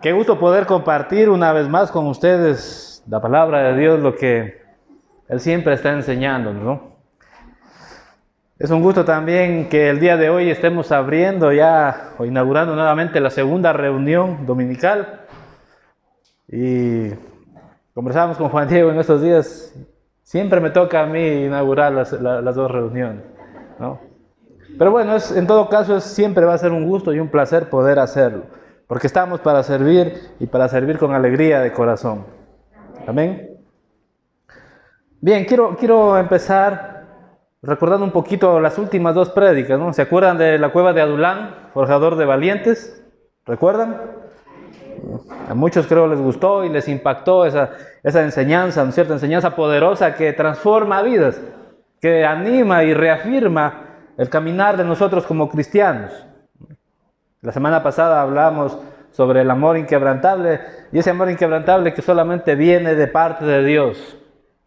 Qué gusto poder compartir una vez más con ustedes la palabra de Dios, lo que Él siempre está enseñándonos, ¿no? Es un gusto también que el día de hoy estemos abriendo ya o inaugurando nuevamente la segunda reunión dominical. Y conversábamos con Juan Diego en estos días, siempre me toca a mí inaugurar las dos reuniones, ¿no? Pero bueno, en todo caso siempre va a ser un gusto y un placer poder hacerlo, porque estamos para servir y para servir con alegría de corazón. Amén. Bien, quiero empezar recordando un poquito las últimas dos prédicas, ¿no? ¿Se acuerdan de la cueva de Adulán, forjador de valientes? ¿Recuerdan? A muchos creo les gustó y les impactó esa enseñanza, ¿no es cierto? Enseñanza poderosa que transforma vidas, que anima y reafirma el caminar de nosotros como cristianos. La semana pasada hablamos sobre el amor inquebrantable, y ese amor inquebrantable que solamente viene de parte de Dios.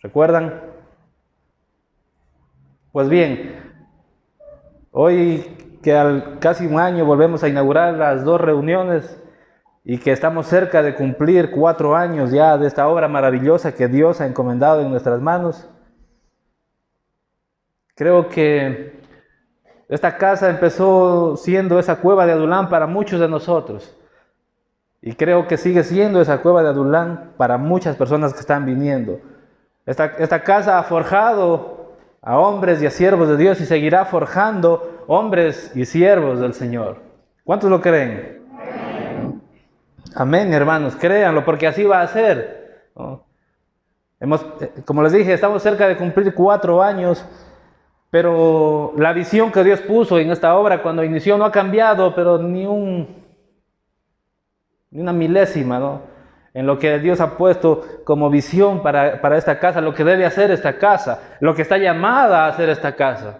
¿Recuerdan? Pues bien, hoy que al casi un año volvemos a inaugurar las dos reuniones y que estamos cerca de cumplir 4 años ya de esta obra maravillosa que Dios ha encomendado en nuestras manos, creo que esta casa empezó siendo esa cueva de Adulán para muchos de nosotros. Y creo que sigue siendo esa cueva de Adulán para muchas personas que están viniendo. Esta casa ha forjado a hombres y a siervos de Dios y seguirá forjando hombres y siervos del Señor. ¿Cuántos lo creen? Amén, amén, hermanos, créanlo, porque así va a ser, ¿no? Como les dije, estamos cerca de cumplir 4 años, pero la visión que Dios puso en esta obra cuando inició no ha cambiado, pero ni una milésima, ¿no? En lo que Dios ha puesto como visión para esta casa, lo que debe hacer esta casa, lo que está llamada a hacer esta casa.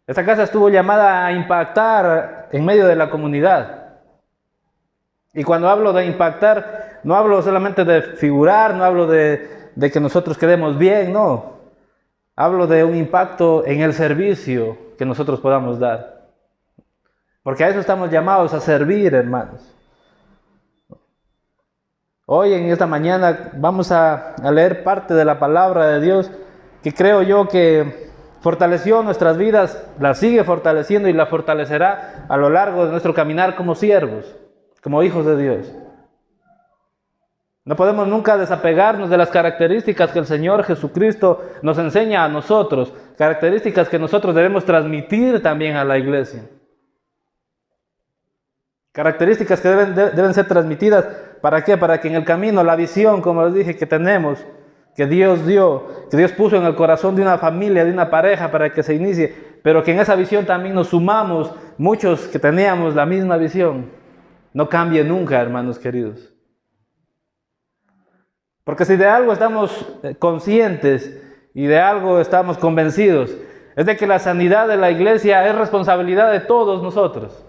Esta casa estuvo llamada a impactar en medio de la comunidad. Y cuando hablo de impactar, no hablo solamente de figurar, no hablo de que nosotros quedemos bien, no. Hablo de un impacto en el servicio que nosotros podamos dar. Porque a eso estamos llamados, a servir, hermanos. Hoy en esta mañana vamos a leer parte de la palabra de Dios que creo yo que fortaleció nuestras vidas, la sigue fortaleciendo y la fortalecerá a lo largo de nuestro caminar como siervos, como hijos de Dios. No podemos nunca desapegarnos de las características que el Señor Jesucristo nos enseña a nosotros, características que nosotros debemos transmitir también a la iglesia. Características que deben ser transmitidas, ¿para qué? Para que en el camino, la visión, como les dije, que tenemos, que Dios dio, que Dios puso en el corazón de una familia, de una pareja, para que se inicie, pero que en esa visión también nos sumamos, muchos que teníamos la misma visión. No cambie nunca, hermanos queridos. Porque si de algo estamos conscientes y de algo estamos convencidos, es de que la sanidad de la iglesia es responsabilidad de todos nosotros.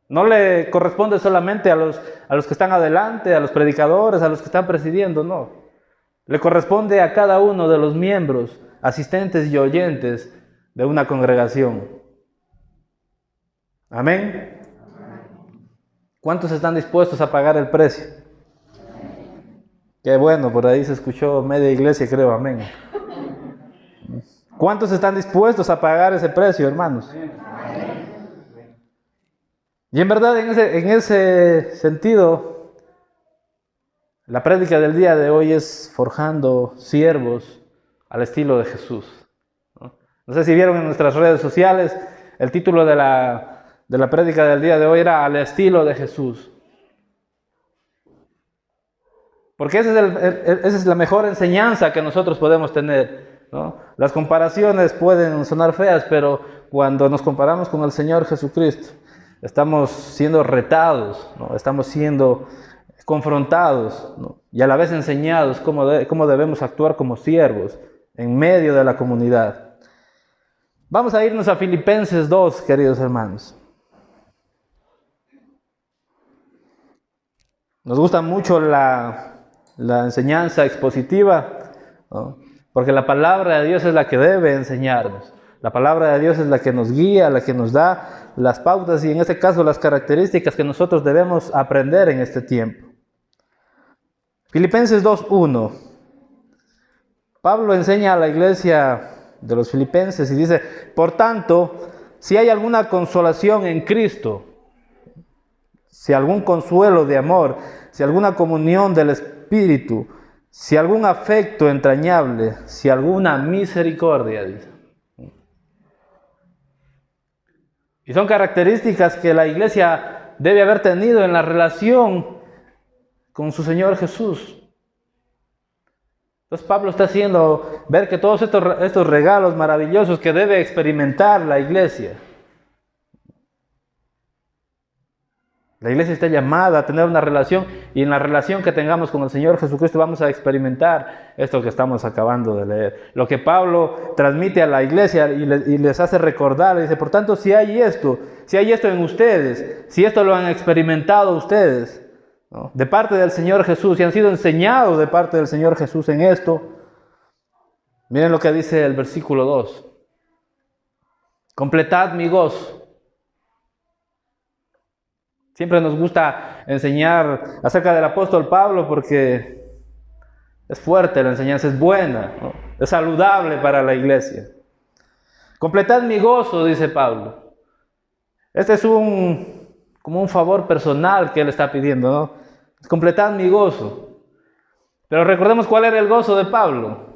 No le corresponde solamente a los que están adelante, a los predicadores, a los que están presidiendo, no. Le corresponde a cada uno de los miembros, asistentes y oyentes de una congregación. Amén. ¿Cuántos están dispuestos a pagar el precio? Qué bueno, por ahí se escuchó media iglesia, creo, amén. ¿Cuántos están dispuestos a pagar ese precio, hermanos? Y en verdad, en ese sentido, la prédica del día de hoy es forjando siervos al estilo de Jesús. No sé si vieron en nuestras redes sociales, el título de la prédica del día de hoy era al estilo de Jesús. Porque esa es la mejor enseñanza que nosotros podemos tener, ¿no? Las comparaciones pueden sonar feas, pero cuando nos comparamos con el Señor Jesucristo, estamos siendo retados, ¿no? Estamos siendo confrontados, ¿no? Y a la vez enseñados cómo debemos actuar como siervos en medio de la comunidad. Vamos a irnos a Filipenses 2, queridos hermanos. Nos gusta mucho la la enseñanza expositiva, ¿no? Porque la palabra de Dios es la que debe enseñarnos. La palabra de Dios es la que nos guía, la que nos da las pautas y en este caso las características que nosotros debemos aprender en este tiempo. Filipenses 2:1. Pablo enseña a la iglesia de los filipenses y dice: por tanto, si hay alguna consolación en Cristo, si algún consuelo de amor, si alguna comunión del Espíritu, si algún afecto entrañable, si alguna misericordia, dice. Y son características que la iglesia debe haber tenido en la relación con su Señor Jesús. Entonces Pablo está haciendo ver que todos estos regalos maravillosos que debe experimentar la iglesia. La iglesia está llamada a tener una relación y en la relación que tengamos con el Señor Jesucristo vamos a experimentar esto que estamos acabando de leer. Lo que Pablo transmite a la iglesia y les hace recordar, dice: por tanto, si hay esto en ustedes, si esto lo han experimentado ustedes, ¿no?, de parte del Señor Jesús, y han sido enseñados de parte del Señor Jesús en esto, miren lo que dice el versículo 2. Completad mi gozo. Siempre nos gusta enseñar acerca del apóstol Pablo porque es fuerte, la enseñanza es buena, ¿no?, es saludable para la iglesia. Completad mi gozo, dice Pablo. Este es como un favor personal que él está pidiendo, ¿no? Completad mi gozo. Pero recordemos cuál era el gozo de Pablo.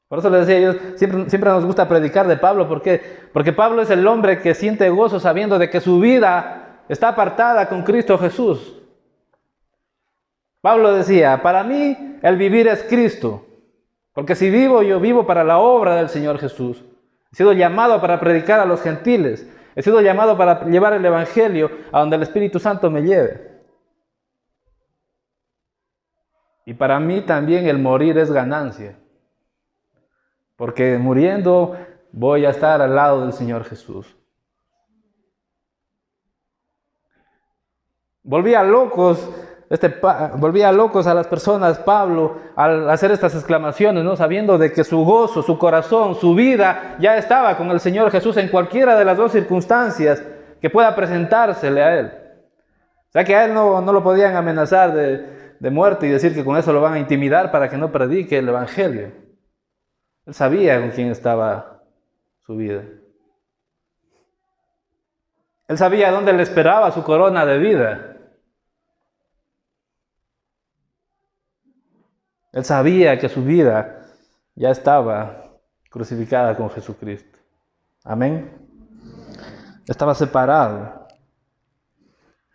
Por eso les decía, yo siempre nos gusta predicar de Pablo. ¿Por qué? Porque Pablo es el hombre que siente gozo sabiendo de que su vida está apartada con Cristo Jesús. Pablo decía: para mí el vivir es Cristo, porque si vivo, yo vivo para la obra del Señor Jesús. He sido llamado para predicar a los gentiles. He sido llamado para llevar el evangelio a donde el Espíritu Santo me lleve. Y para mí también el morir es ganancia, porque muriendo voy a estar al lado del Señor Jesús. Volvía locos a las personas Pablo al hacer estas exclamaciones, ¿no?, sabiendo de que su gozo, su corazón, su vida ya estaba con el Señor Jesús en cualquiera de las dos circunstancias que pueda presentársele a él. O sea que a él no lo podían amenazar de muerte y decir que con eso lo van a intimidar para que no predique el evangelio. Él sabía con quién estaba su vida. Él sabía dónde le esperaba su corona de vida. Él sabía que su vida ya estaba crucificada con Jesucristo. Amén. Estaba separado.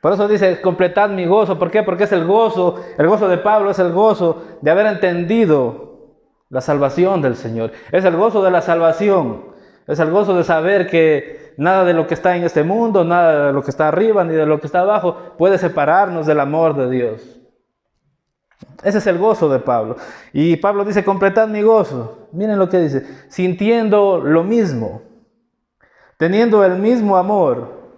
Por eso dice: completad mi gozo. ¿Por qué? Porque es el gozo de Pablo es el gozo de haber entendido la salvación del Señor. Es el gozo de la salvación. Es el gozo de saber que nada de lo que está en este mundo, nada de lo que está arriba, ni de lo que está abajo, puede separarnos del amor de Dios. Ese es el gozo de Pablo. Y Pablo dice: completad mi gozo. Miren lo que dice: sintiendo lo mismo, teniendo el mismo amor,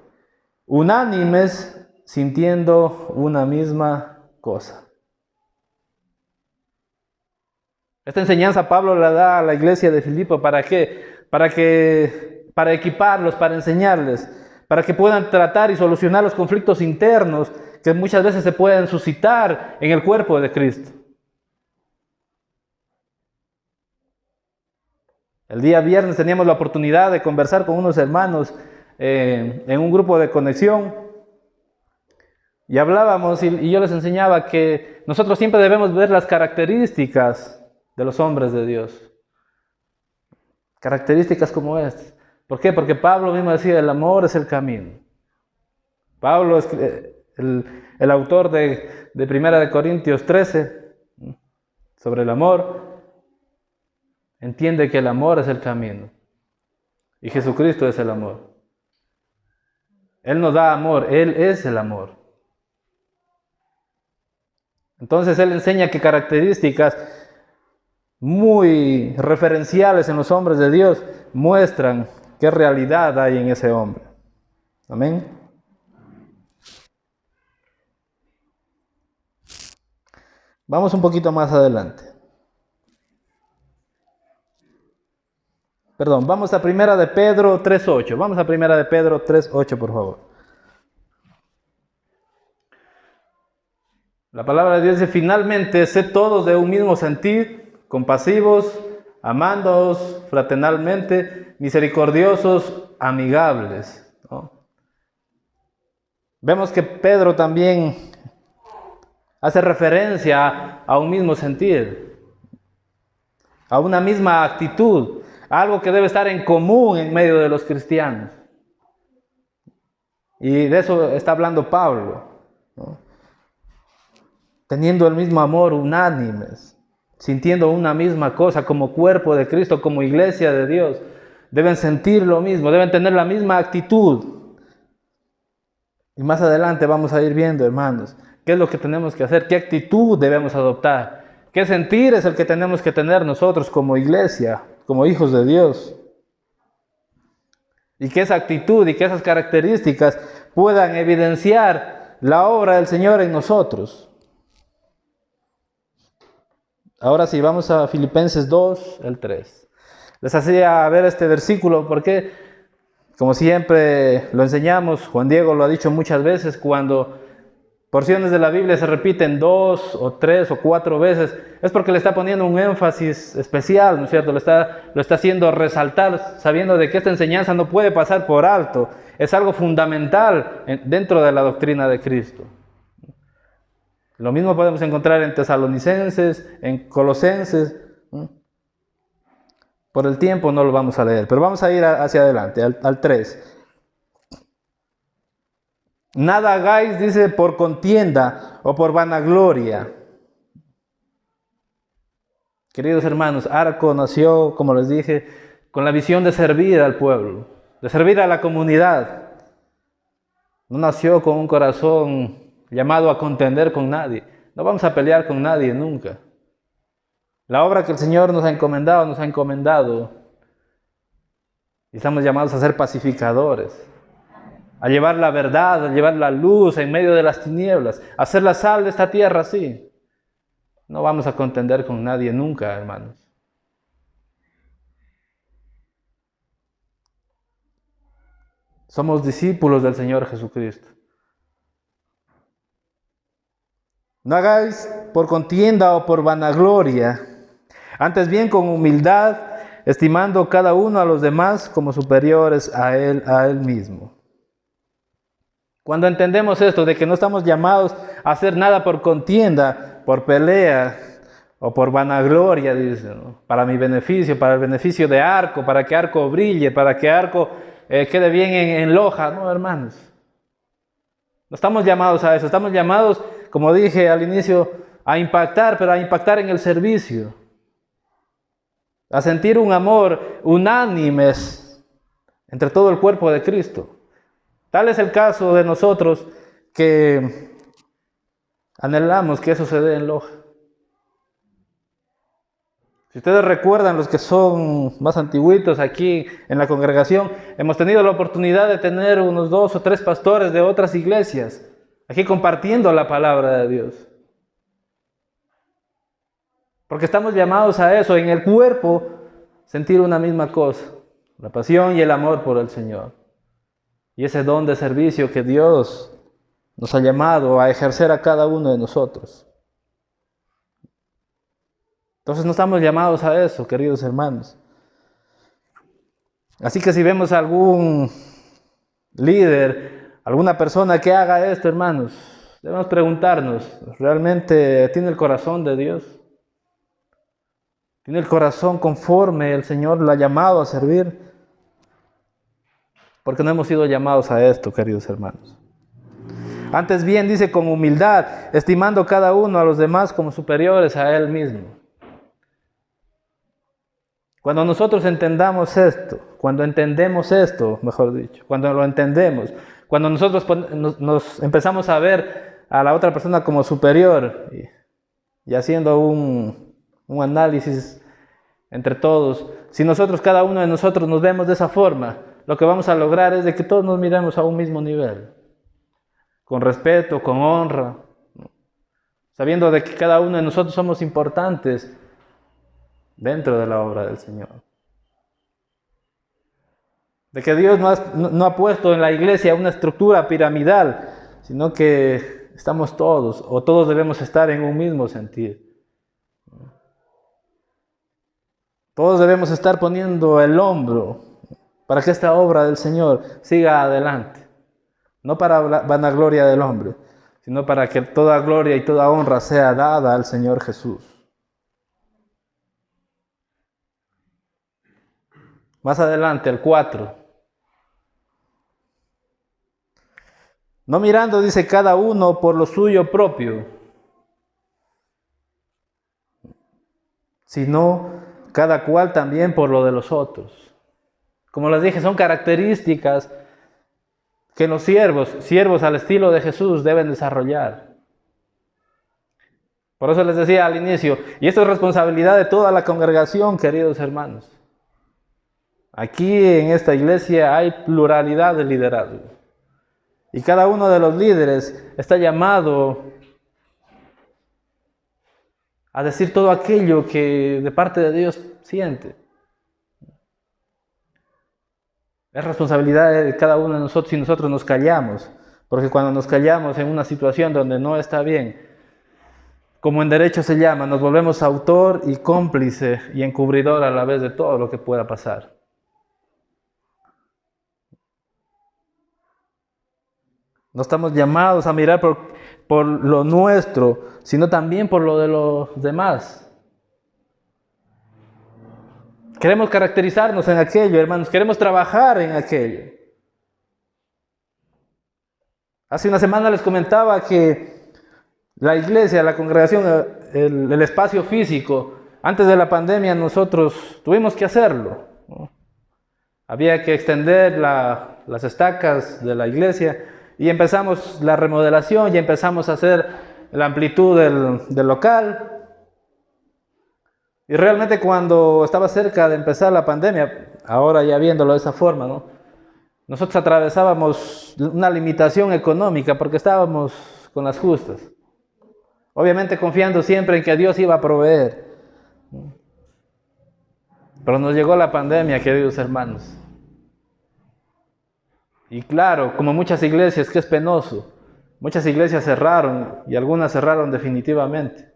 unánimes, sintiendo una misma cosa. Esta enseñanza Pablo la da a la iglesia de Filipo. ¿Para qué? Para equiparlos, para enseñarles, para que puedan tratar y solucionar los conflictos internos que muchas veces se pueden suscitar en el cuerpo de Cristo. El día viernes teníamos la oportunidad de conversar con unos hermanos en un grupo de conexión y hablábamos y yo les enseñaba que nosotros siempre debemos ver las características de los hombres de Dios. Características como estas. ¿Por qué? Porque Pablo mismo decía: el amor es el camino. Pablo es el autor de 1 Corintios 13 sobre el amor. Entiende que el amor es el camino y Jesucristo es el amor. Él nos da amor, Él es el amor. Entonces Él enseña que características muy referenciales en los hombres de Dios muestran qué realidad hay en ese hombre. Amén. Vamos un poquito más adelante. Perdón, vamos a Primera de Pedro 3:8. Vamos a Primera de Pedro 3:8, por favor. La palabra de Dios dice: finalmente, sed todos de un mismo sentir, compasivos, amándoos fraternalmente, misericordiosos, amigables, ¿no? Vemos que Pedro también hace referencia a un mismo sentir, a una misma actitud, algo que debe estar en común en medio de los cristianos. Y de eso está hablando Pablo, ¿no? Teniendo el mismo amor, unánimes, sintiendo una misma cosa como cuerpo de Cristo, como iglesia de Dios. Deben sentir lo mismo, deben tener la misma actitud. Y más adelante vamos a ir viendo, hermanos, qué es lo que tenemos que hacer, qué actitud debemos adoptar, qué sentir es el que tenemos que tener nosotros como iglesia, como hijos de Dios. Y que esa actitud y que esas características puedan evidenciar la obra del Señor en nosotros. Ahora sí, vamos a Filipenses 2, el 3. Les hacía ver este versículo porque, como siempre lo enseñamos, Juan Diego lo ha dicho muchas veces, cuando porciones de la Biblia se repiten 2 o 3 o 4 veces, es porque le está poniendo un énfasis especial, ¿no es cierto? Lo está haciendo resaltar, sabiendo de que esta enseñanza no puede pasar por alto, es algo fundamental dentro de la doctrina de Cristo. Lo mismo podemos encontrar en Tesalonicenses, en Colosenses. Por el tiempo no lo vamos a leer, pero vamos a ir hacia adelante, al 3. Nada hagáis, dice, por contienda o por vanagloria. Queridos hermanos, Arco nació, como les dije, con la visión de servir al pueblo, de servir a la comunidad. No nació con un corazón llamado a contender con nadie. No vamos a pelear con nadie nunca. La obra que el Señor nos ha encomendado. Y estamos llamados a ser pacificadores, a llevar la verdad, a llevar la luz en medio de las tinieblas, a ser la sal de esta tierra, sí. No vamos a contender con nadie nunca, hermanos. Somos discípulos del Señor Jesucristo. No hagáis por contienda o por vanagloria, antes bien con humildad, estimando cada uno a los demás como superiores a él mismo. Cuando entendemos esto, de que no estamos llamados a hacer nada por contienda, por pelea o por vanagloria, dice, ¿no? Para mi beneficio, para el beneficio de Arco, para que Arco brille, para que Arco quede bien en Loja, no, hermanos. No estamos llamados a eso, estamos llamados, como dije al inicio, a impactar, pero a impactar en el servicio. A sentir un amor unánimes entre todo el cuerpo de Cristo. Tal es el caso de nosotros que anhelamos que eso se dé en Loja. Si ustedes recuerdan, los que son más antiguitos aquí en la congregación, hemos tenido la oportunidad de tener unos 2 o 3 pastores de otras iglesias aquí compartiendo la palabra de Dios. Porque estamos llamados a eso, en el cuerpo, sentir una misma cosa, la pasión y el amor por el Señor. Y ese don de servicio que Dios nos ha llamado a ejercer a cada uno de nosotros. Entonces no estamos llamados a eso, queridos hermanos. Así que si vemos a algún líder, alguna persona que haga esto, hermanos, debemos preguntarnos, ¿realmente tiene el corazón de Dios? ¿Tiene el corazón conforme el Señor lo ha llamado a servir? Porque no hemos sido llamados a esto, queridos hermanos. Antes bien, dice, con humildad, estimando cada uno a los demás como superiores a él mismo. Cuando nosotros entendemos esto, cuando lo entendemos, cuando nosotros nos empezamos a ver a la otra persona como superior y haciendo un análisis entre todos, si nosotros, cada uno de nosotros nos vemos de esa forma, lo que vamos a lograr es de que todos nos miremos a un mismo nivel, con respeto, con honra. sabiendo de que cada uno de nosotros somos importantes dentro de la obra del Señor. De que Dios no ha puesto en la iglesia una estructura piramidal, sino que estamos todos, o todos debemos estar en un mismo sentir. Todos debemos estar poniendo el hombro para que esta obra del Señor siga adelante. No para vanagloria del hombre, sino para que toda gloria y toda honra sea dada al Señor Jesús. Más adelante, el 4. No mirando, dice, cada uno por lo suyo propio, sino cada cual también por lo de los otros. Como les dije, son características que los siervos al estilo de Jesús deben desarrollar. Por eso les decía al inicio, y esto es responsabilidad de toda la congregación, queridos hermanos. Aquí en esta iglesia hay pluralidad de liderazgo. Y cada uno de los líderes está llamado a decir todo aquello que de parte de Dios siente. Es responsabilidad de cada uno de nosotros si nosotros nos callamos. Porque cuando nos callamos en una situación donde no está bien, como en derecho se llama, nos volvemos autor y cómplice y encubridor a la vez de todo lo que pueda pasar. No estamos llamados a mirar por lo nuestro, sino también por lo de los demás. Queremos caracterizarnos en aquello, hermanos. Queremos trabajar en aquello. Hace una semana les comentaba que la iglesia, la congregación, el espacio físico, antes de la pandemia nosotros tuvimos que hacerlo, ¿no? Había que extender las estacas de la iglesia. Y empezamos la remodelación y empezamos a hacer la amplitud del local. Y realmente cuando estaba cerca de empezar la pandemia, ahora ya viéndolo de esa forma, ¿no? Nosotros atravesábamos una limitación económica porque estábamos con las justas. Obviamente confiando siempre en que Dios iba a proveer. Pero nos llegó la pandemia, queridos hermanos. Y claro, como muchas iglesias, que es penoso, muchas iglesias cerraron y algunas cerraron definitivamente.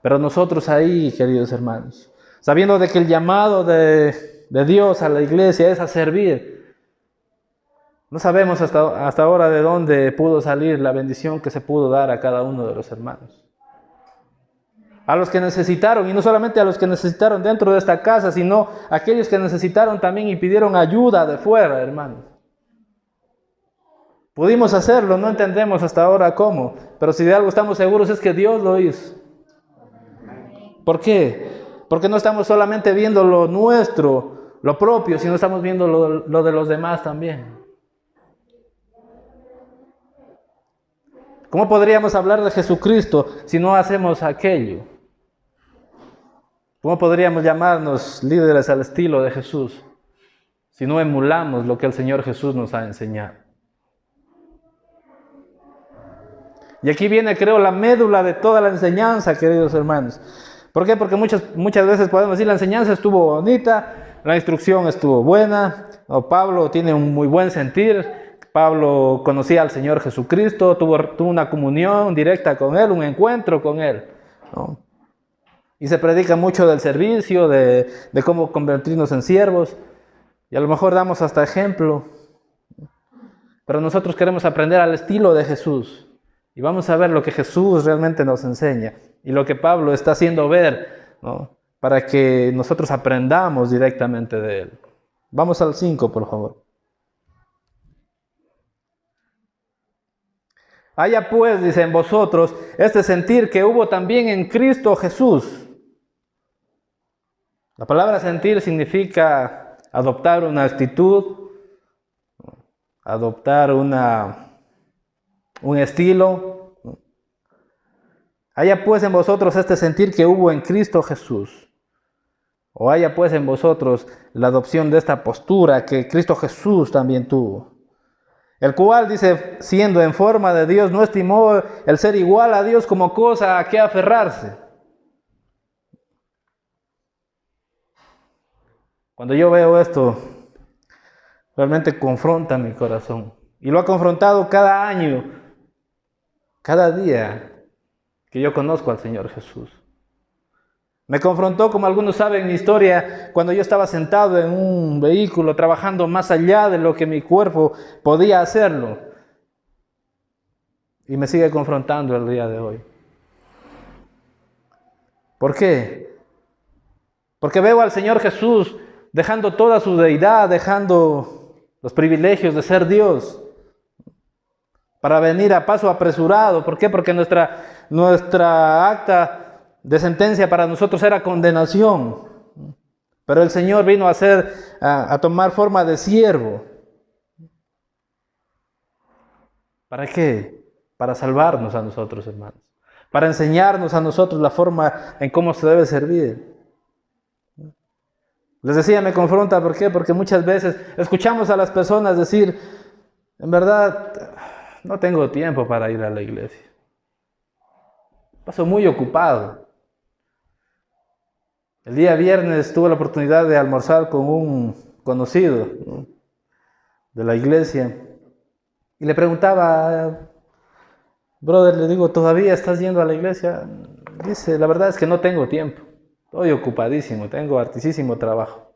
Pero nosotros ahí, queridos hermanos, sabiendo de que el llamado de Dios a la iglesia es a servir, no sabemos hasta ahora de dónde pudo salir la bendición que se pudo dar a cada uno de los hermanos. A los que necesitaron, y no solamente a los que necesitaron dentro de esta casa, sino a aquellos que necesitaron también y pidieron ayuda de fuera, hermanos. Pudimos hacerlo, no entendemos hasta ahora cómo, pero si de algo estamos seguros es que Dios lo hizo. ¿Por qué? Porque no estamos solamente viendo lo nuestro, lo propio, sino estamos viendo lo de los demás también. ¿Cómo podríamos hablar de Jesucristo si no hacemos aquello? ¿Cómo podríamos llamarnos líderes al estilo de Jesús si no emulamos lo que el Señor Jesús nos ha enseñado? Y aquí viene, creo, la médula de toda la enseñanza, queridos hermanos. ¿Por qué? Porque muchas veces podemos decir la enseñanza estuvo bonita, la instrucción estuvo buena, o Pablo tiene un muy buen sentir, Pablo conocía al Señor Jesucristo, tuvo una comunión directa con Él, un encuentro con Él, ¿no? Y se predica mucho del servicio, de cómo convertirnos en siervos. Y a lo mejor damos hasta ejemplo. Pero nosotros queremos aprender al estilo de Jesús. Y vamos a ver lo que Jesús realmente nos enseña. Y lo que Pablo está haciendo ver, ¿no? Para que nosotros aprendamos directamente de Él. Vamos al 5, por favor. Haya pues, dice, en vosotros este sentir que hubo también en Cristo Jesús. La palabra sentir significa adoptar una actitud, adoptar un estilo. Haya pues en vosotros este sentir que hubo en Cristo Jesús. O haya pues en vosotros la adopción de esta postura que Cristo Jesús también tuvo. el cual, dice, siendo en forma de Dios, no estimó el ser igual a Dios como cosa a que aferrarse. Cuando yo veo esto, realmente confronta mi corazón. Y lo ha confrontado cada año, cada día que yo conozco al Señor Jesús. Me confrontó, como algunos saben mi historia, cuando yo estaba sentado en un vehículo trabajando más allá de lo que mi cuerpo podía hacerlo. Y me sigue confrontando el día de hoy. ¿Por qué? Porque veo al Señor Jesús dejando toda su deidad, dejando los privilegios de ser Dios, para venir a paso apresurado. ¿Por qué? Porque nuestra acta de sentencia para nosotros era condenación. Pero el Señor vino a tomar forma de siervo. ¿Para qué? Para salvarnos a nosotros, hermanos. Para enseñarnos a nosotros la forma en cómo se debe servir. Les decía, me confronta, ¿por qué? Porque muchas veces escuchamos a las personas decir, en verdad, no tengo tiempo para ir a la iglesia. Paso muy ocupado. El día viernes tuve la oportunidad de almorzar con un conocido, ¿no?, de la iglesia. Y le preguntaba, brother, le digo, ¿todavía estás yendo a la iglesia? Dice, la verdad es que no tengo tiempo. Estoy ocupadísimo, tengo hartísimo trabajo.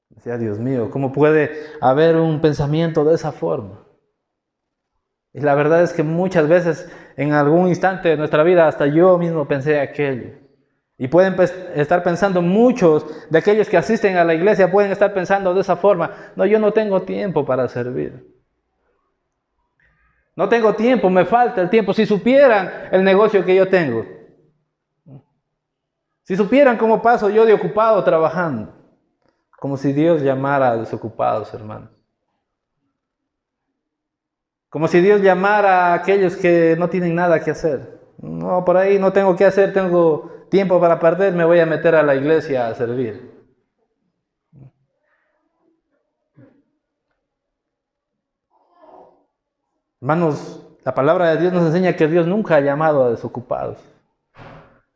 Decía, Dios mío, ¿cómo puede haber un pensamiento de esa forma? Y la verdad es que muchas veces, en algún instante de nuestra vida, hasta yo mismo pensé aquello. Y pueden estar pensando muchos de aquellos que asisten a la iglesia, pueden estar pensando de esa forma. No, yo no tengo tiempo para servir. No tengo tiempo, me falta el tiempo. Si supieran el negocio que yo tengo. Si supieran cómo paso yo de ocupado trabajando. Como si Dios llamara a desocupados, hermanos. Como si Dios llamara a aquellos que no tienen nada que hacer. No, por ahí no tengo que hacer, tengo tiempo para perder, me voy a meter a la iglesia a servir. Hermanos, la palabra de Dios nos enseña que Dios nunca ha llamado a desocupados.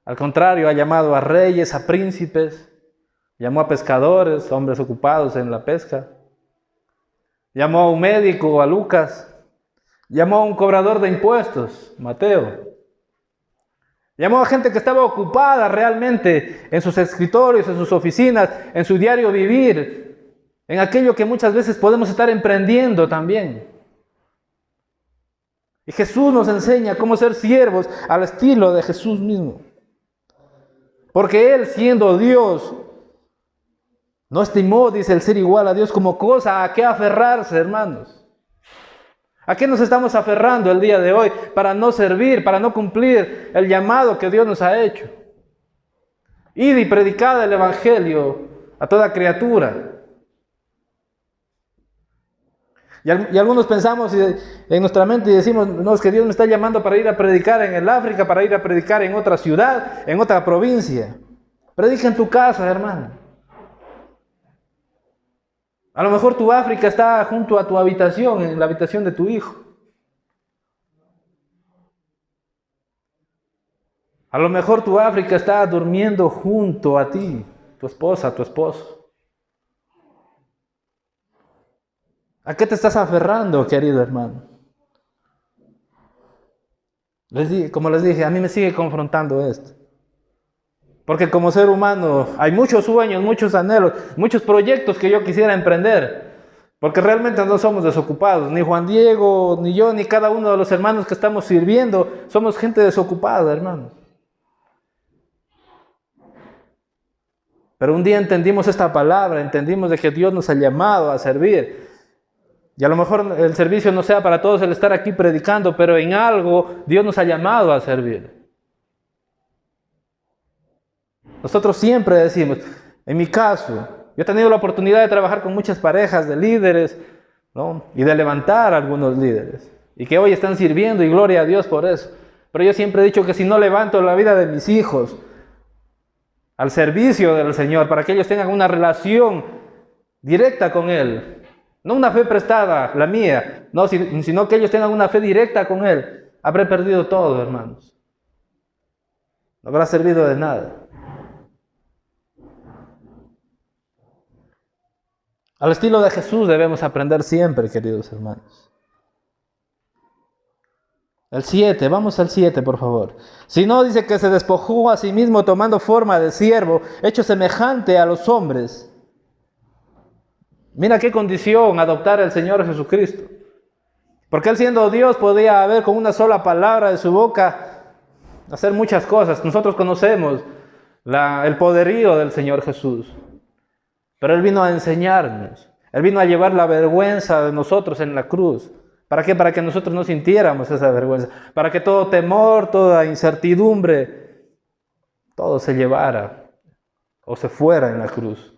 Al contrario, ha llamado a reyes, a príncipes, llamó a pescadores, hombres ocupados en la pesca. Llamó a un médico, a Lucas. Llamó a un cobrador de impuestos, Mateo. Llamó a gente que estaba ocupada realmente en sus escritorios, en sus oficinas, en su diario vivir, en aquello que muchas veces podemos estar emprendiendo también. Y Jesús nos enseña cómo ser siervos al estilo de Jesús mismo. Porque Él, siendo Dios, no estimó, dice, el ser igual a Dios como cosa a qué aferrarse, hermanos. ¿A qué nos estamos aferrando el día de hoy para no servir, para no cumplir el llamado que Dios nos ha hecho? Id y predicad el evangelio a toda criatura. Y algunos pensamos en nuestra mente y decimos, no, es que Dios me está llamando para ir a predicar en el África, para ir a predicar en otra ciudad, en otra provincia. Predica en tu casa, hermano. A lo mejor tu África está junto a tu habitación, en la habitación de tu hijo. A lo mejor tu África está durmiendo junto a ti, tu esposa, tu esposo. ¿A qué te estás aferrando, querido hermano? Como les dije, a mí me sigue confrontando esto. Porque como ser humano hay muchos sueños, muchos anhelos, muchos proyectos que yo quisiera emprender. Porque realmente no somos desocupados, ni Juan Diego, ni yo, ni cada uno de los hermanos que estamos sirviendo, somos gente desocupada, hermanos. Pero un día entendimos esta palabra, entendimos de que Dios nos ha llamado a servir. Y a lo mejor el servicio no sea para todos el estar aquí predicando, pero en algo Dios nos ha llamado a servir. Nosotros siempre decimos, en mi caso, yo he tenido la oportunidad de trabajar con muchas parejas de líderes, ¿no?, y de levantar a algunos líderes, y que hoy están sirviendo, y gloria a Dios por eso. Pero yo siempre he dicho que si no levanto la vida de mis hijos al servicio del Señor, para que ellos tengan una relación directa con Él. No una fe prestada, la mía, no, sino que ellos tengan una fe directa con Él. Habré perdido todo, hermanos. No habrá servido de nada. Al estilo de Jesús debemos aprender siempre, queridos hermanos. El 7, vamos al 7, por favor. Si no, dice que se despojó a sí mismo tomando forma de siervo, hecho semejante a los hombres. Mira qué condición adoptar el Señor Jesucristo. Porque Él siendo Dios podía haber con una sola palabra de su boca hacer muchas cosas. Nosotros conocemos el poderío del Señor Jesús. Pero Él vino a enseñarnos. Él vino a llevar la vergüenza de nosotros en la cruz. ¿Para qué? Para que nosotros no sintiéramos esa vergüenza. Para que todo temor, toda incertidumbre, todo se llevara o se fuera en la cruz.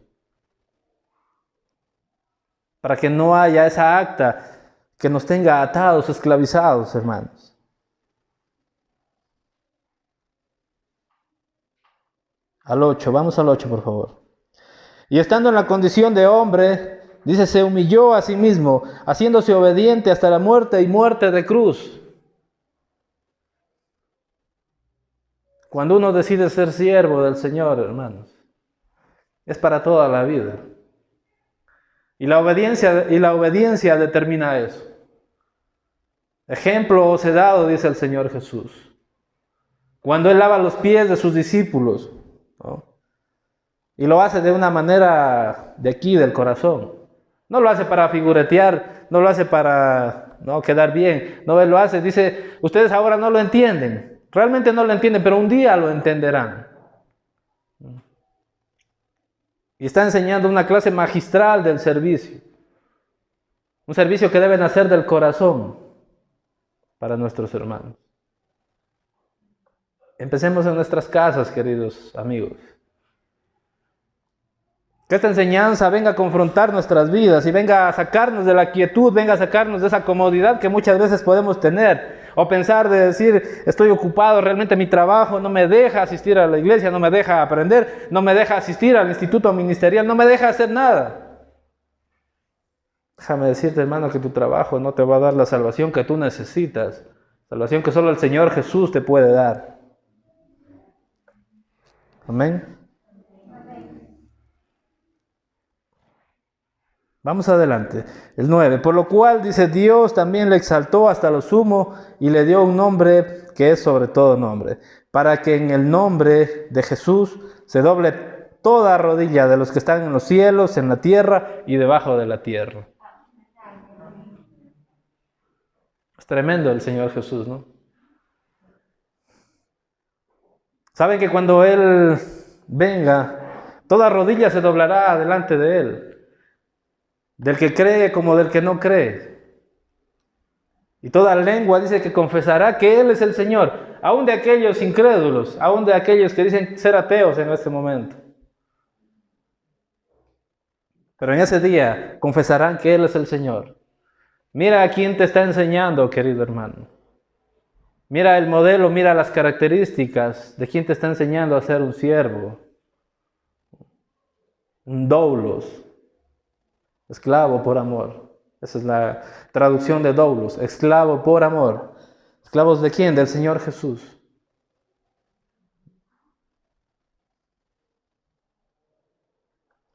Para que no haya esa acta que nos tenga atados, esclavizados, hermanos. Al 8, vamos al 8, por favor. Y estando en la condición de hombre, dice, se humilló a sí mismo, haciéndose obediente hasta la muerte y muerte de cruz. Cuando uno decide ser siervo del Señor, hermanos, es para toda la vida. Y la obediencia determina eso. Ejemplo os he dado, dice el Señor Jesús. Cuando Él lava los pies de sus discípulos, ¿no? Y lo hace de una manera de aquí, del corazón. No lo hace para figuretear, no lo hace para quedar bien. No, Él lo hace, dice, ustedes ahora no lo entienden. Realmente no lo entienden, pero un día lo entenderán. Y está enseñando una clase magistral del servicio. Un servicio que debe nacer del corazón para nuestros hermanos. Empecemos en nuestras casas, queridos amigos. Que esta enseñanza venga a confrontar nuestras vidas y venga a sacarnos de la quietud, venga a sacarnos de esa comodidad que muchas veces podemos tener. O pensar de decir, estoy ocupado, realmente mi trabajo no me deja asistir a la iglesia, no me deja aprender, no me deja asistir al instituto ministerial, no me deja hacer nada. Déjame decirte, hermano, que tu trabajo no te va a dar la salvación que tú necesitas. Salvación que solo el Señor Jesús te puede dar. Amén. Vamos adelante. El 9. Por lo cual, dice, Dios también le exaltó hasta lo sumo y le dio un nombre que es sobre todo nombre, para que en el nombre de Jesús se doble toda rodilla de los que están en los cielos, en la tierra y debajo de la tierra. Es tremendo el Señor Jesús, ¿no? Saben que cuando Él venga, toda rodilla se doblará delante de Él. Del que cree como del que no cree. Y toda lengua dice que confesará que Él es el Señor, aún de aquellos incrédulos, aún de aquellos que dicen ser ateos en este momento. Pero en ese día confesarán que Él es el Señor. Mira a quién te está enseñando, querido hermano. Mira el modelo, mira las características de quién te está enseñando a ser un siervo, un doulos. Esclavo por amor. Esa es la traducción de doulos. Esclavo por amor. ¿Esclavos de quién? Del Señor Jesús.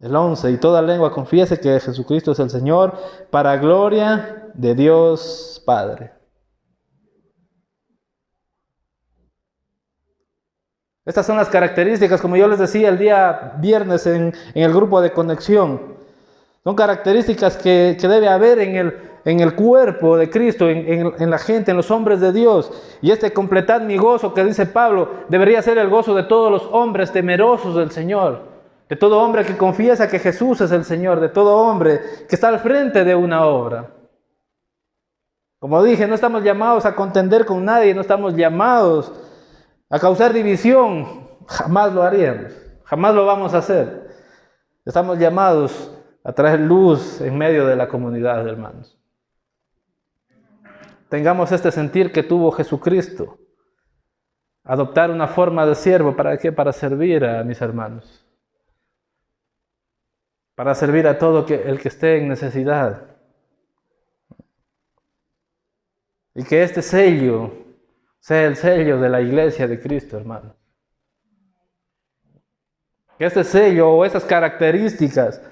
El 11. Y toda lengua confiese que Jesucristo es el Señor, para gloria de Dios Padre. Estas son las características, como yo les decía el día viernes en el grupo de conexión. Son características que debe haber en el cuerpo de Cristo, en la gente, en los hombres de Dios. Y completad mi gozo que dice Pablo, debería ser el gozo de todos los hombres temerosos del Señor. De todo hombre que confiesa que Jesús es el Señor. De todo hombre que está al frente de una obra. Como dije, no estamos llamados a contender con nadie, no estamos llamados a causar división. Jamás lo haríamos, jamás lo vamos a hacer. Estamos llamados a traer luz en medio de la comunidad, hermanos. Tengamos este sentir que tuvo Jesucristo. Adoptar una forma de siervo, ¿para qué? Para servir a mis hermanos. para servir a todo el que esté en necesidad. Y que este sello sea el sello de la iglesia de Cristo, hermano. Que este sello o esas características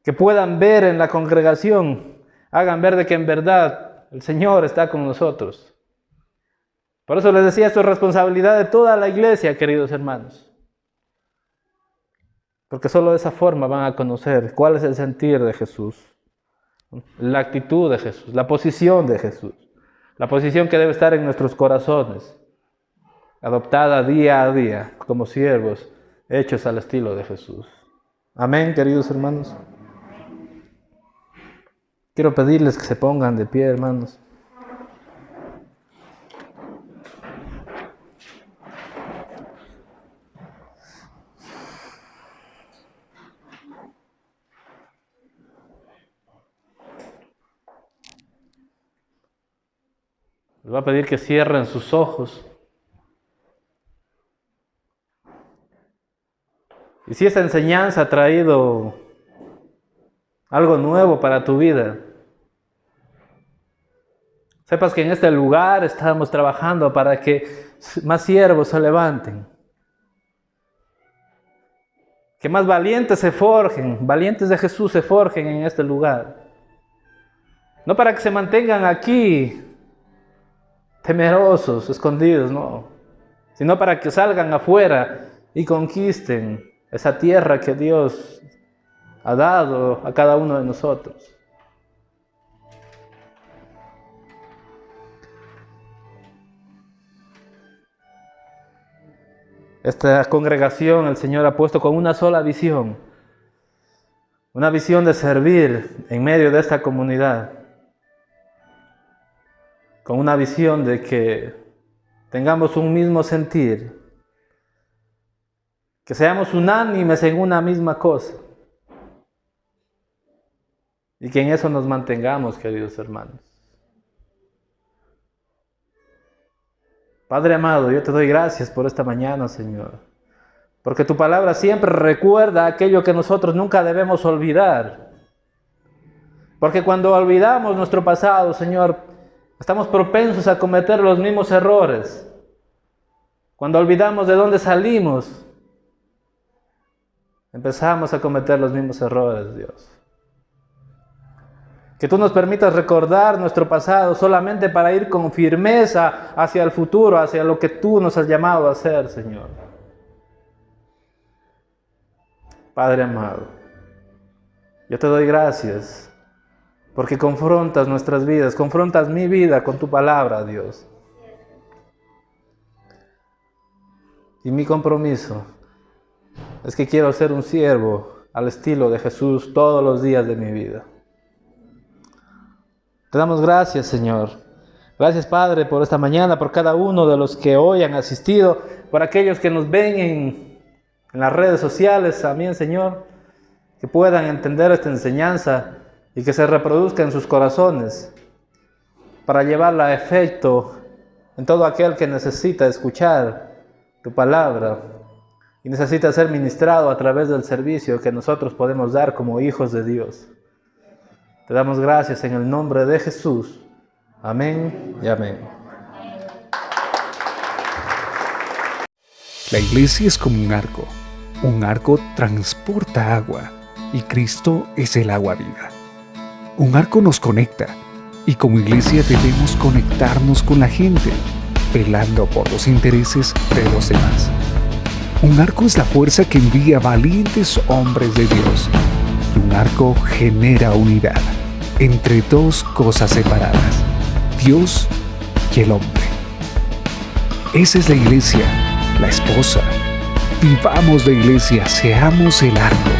que puedan ver en la congregación hagan ver de que en verdad el Señor está con nosotros. Por eso les decía, esto es responsabilidad de toda la iglesia, queridos hermanos. Porque solo de esa forma van a conocer cuál es el sentir de Jesús, la actitud de Jesús, la posición de Jesús, la posición que debe estar en nuestros corazones, adoptada día a día como siervos, hechos al estilo de Jesús. Amén, queridos hermanos. Quiero pedirles que se pongan de pie, hermanos. Les voy a pedir que cierren sus ojos. Y si esta enseñanza ha traído algo nuevo para tu vida, sepas que en este lugar estamos trabajando para que más siervos se levanten. Que más valientes se forjen, valientes de Jesús se forjen en este lugar. No para que se mantengan aquí temerosos, escondidos, no. Sino para que salgan afuera y conquisten esa tierra que Dios ha dado a cada uno de nosotros. Esta congregación el Señor ha puesto con una sola visión. Una visión de servir en medio de esta comunidad. Con una visión de que tengamos un mismo sentir. Que seamos unánimes en una misma cosa. Y que en eso nos mantengamos, queridos hermanos. Padre amado, yo te doy gracias por esta mañana, Señor. Porque tu palabra siempre recuerda aquello que nosotros nunca debemos olvidar. Porque cuando olvidamos nuestro pasado, Señor, estamos propensos a cometer los mismos errores. Cuando olvidamos de dónde salimos, empezamos a cometer los mismos errores, Dios. Que tú nos permitas recordar nuestro pasado solamente para ir con firmeza hacia el futuro, hacia lo que tú nos has llamado a hacer, Señor. Padre amado, yo te doy gracias porque confrontas nuestras vidas, confrontas mi vida con tu palabra, Dios. Y mi compromiso es que quiero ser un siervo al estilo de Jesús todos los días de mi vida. Te damos gracias, Señor. Gracias, Padre, por esta mañana, por cada uno de los que hoy han asistido, por aquellos que nos ven en las redes sociales también, Señor, que puedan entender esta enseñanza y que se reproduzca en sus corazones para llevarla a efecto en todo aquel que necesita escuchar tu palabra y necesita ser ministrado a través del servicio que nosotros podemos dar como hijos de Dios. Te damos gracias en el nombre de Jesús. Amén y amén. La iglesia es como un arco. Un arco transporta agua y Cristo es el agua viva. Un arco nos conecta y como iglesia debemos conectarnos con la gente, velando por los intereses de los demás. Un arco es la fuerza que envía valientes hombres de Dios. Un arco genera unidad entre dos cosas separadas, Dios y el hombre. Esa es la iglesia, la esposa. Vivamos la iglesia, seamos el arco.